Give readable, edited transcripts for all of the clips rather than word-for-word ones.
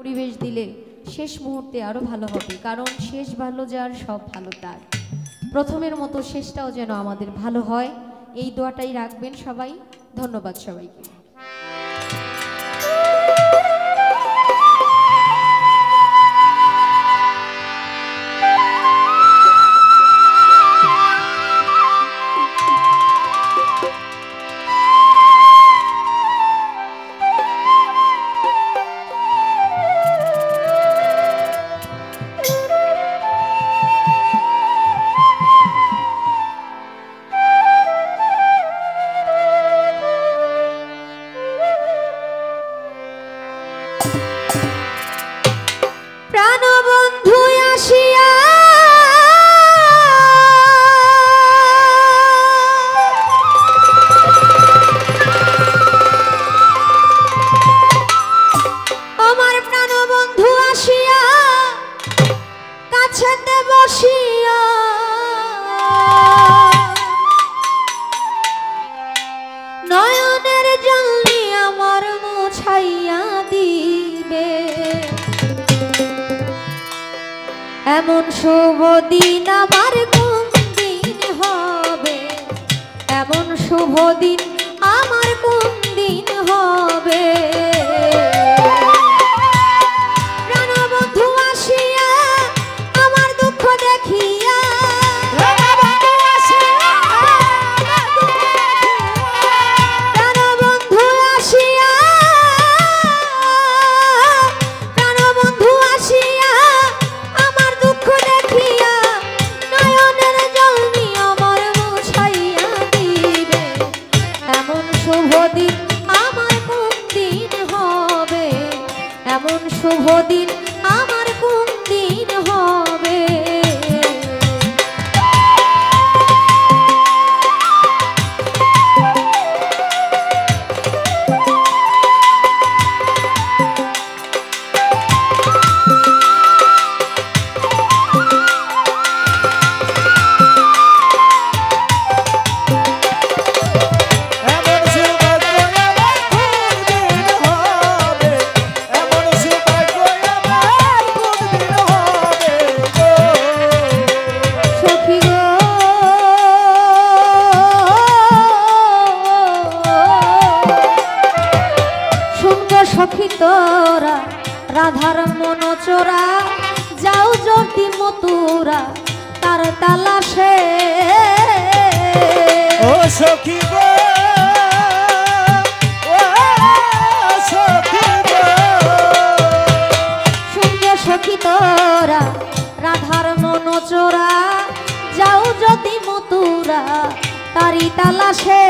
পরিবেশ দিলে শেষ মুহূর্তে আরো ভালো হবে, কারণ শেষ ভালো যার সব ভালো তার। প্রথমের মতো শেষটাও যেন আমাদের ভালো হয়, এই দোয়াটাই রাখবেন সবাই। ধন্যবাদ সবাইকে। নয়নের জলে আমার মুছাইয়া দিবে, এমন শুভ দিন আমার কোন দিন হবে, এমন শুভ দিন আমার কোন দিন হবে। প্রাণবন্ধু আসিয়া আমার দুঃখ দেখিয়া, প্রাণবন্ধু আসিয়া, প্রাণবন্ধু আসিয়া আমার দুঃখ দেখিয়া নয়নের জল নিয়ে আমার মুছাইয়া দিবে, এমন শুভ দিন আমার কোন দিন হবে, এমন শুভ দিন আমার কোন দিন হবে। সখী তোরা রাধার মন চোরা, যাও যদি মতুরা তার তালাশে। ও সখী গো, ও সখী গো, শুনবে সখী তোরা রাধার মন চোরা, যাও যদি মতুরা তারি তালাশে।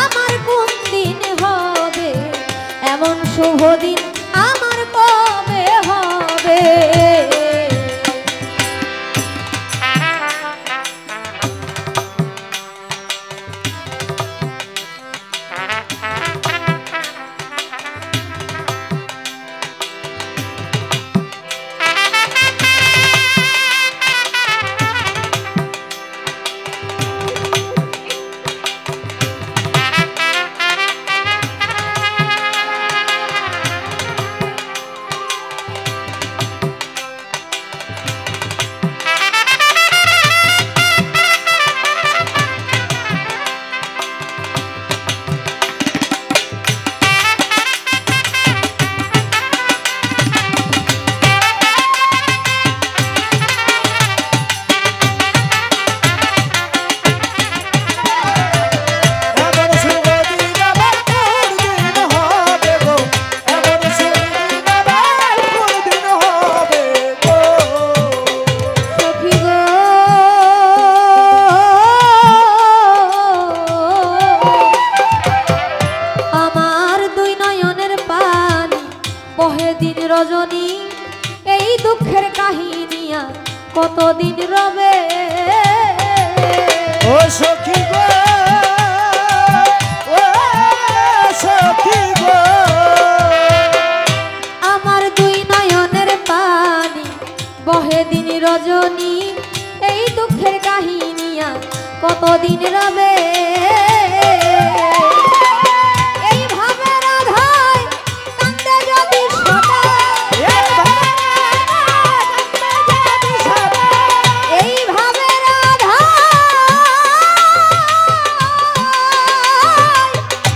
আমার কোন দিন কতদিন রবে ও সখী গো ও সখী গো আমার দুই নয়নের পানি বহে দিন রজনী এই দুঃখের কাহিনিয়া কতদিন রবে এইভাবে রাধায় কান্দে যদি সদা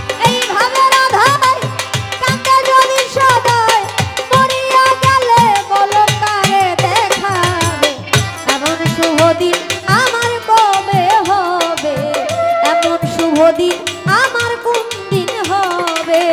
এইভাবে রাধায় কান্দে যদি সদায় মরিয়া গেলে বলো কারে দেখাবে এমন শুভ দিন আমার কবে হবে এমন শুভ দিন আমার কোন দিন হবে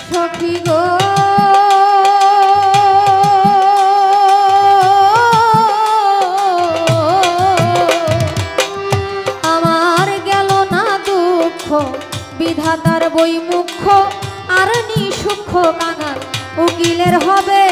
সখী গো আমার গেল না দুঃখ বিধাতার বই মুখ্য আর নিসুখ্য কাঙাল উকিলের হবে